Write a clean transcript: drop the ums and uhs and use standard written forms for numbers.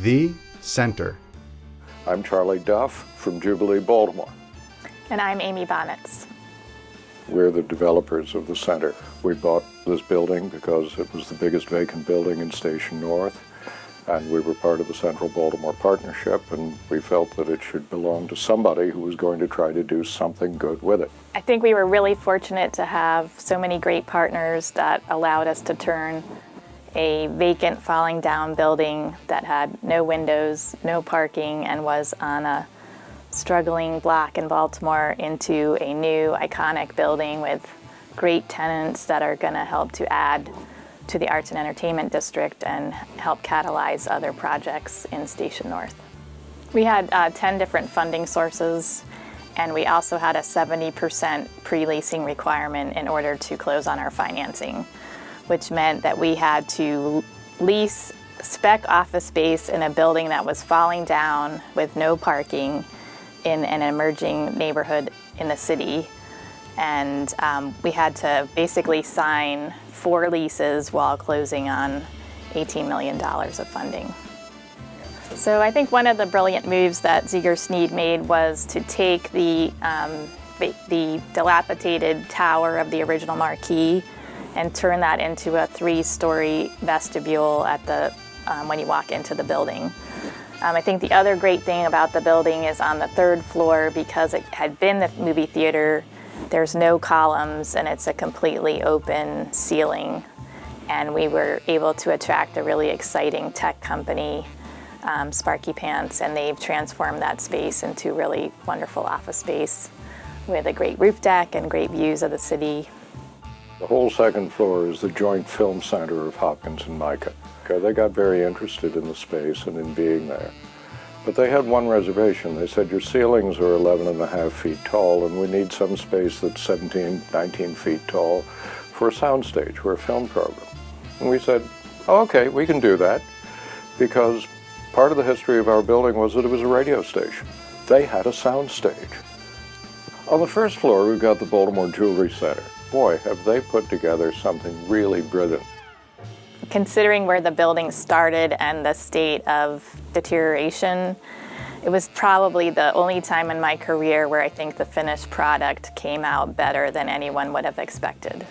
The Center. I'm Charlie Duff from Jubilee, Baltimore. And I'm Amy Bonitz. We're the developers of the center. We bought this building because it was the biggest vacant building in Station North, and we were part of the Central Baltimore Partnership, and we felt that it should belong to somebody who was going to try to do something good with it. I think we were really fortunate to have so many great partners that allowed us to turn a vacant, falling down building that had no windows, no parking, and was on a struggling block in Baltimore into a new, iconic building with great tenants that are going to help to add to the arts and entertainment district and help catalyze other projects in Station North. We had 10 different funding sources, and we also had a 70% pre-leasing requirement in order to close on our financing, which meant that we had to lease spec office space in a building that was falling down with no parking in an emerging neighborhood in the city. And we had to basically sign 4 leases while closing on $18 million of funding. So I think one of the brilliant moves that Ziger Snead made was to take the dilapidated tower of the original marquee and turn that into a 3-story vestibule at the when you walk into the building. I think the other great thing about the building is on the 3rd floor, because it had been the movie theater, there's no columns and it's a completely open ceiling. And we were able to attract a really exciting tech company, Sparky Pants, and they've transformed that space into really wonderful office space with a great roof deck and great views of the city. The whole 2nd floor is the joint film center of Hopkins and Micah. They got very interested in the space and in being there. But they had one reservation. They said, your ceilings are 11.5 feet tall, and we need some space that's 17, 19 feet tall for a soundstage, for a film program. And we said, oh, okay, we can do that, because part of the history of our building was that it was a radio station. They had a soundstage. On the 1st floor, we've got the Baltimore Jewelry Center. Boy, have they put together something really brilliant. Considering where the building started and the state of deterioration, it was probably the only time in my career where I think the finished product came out better than anyone would have expected.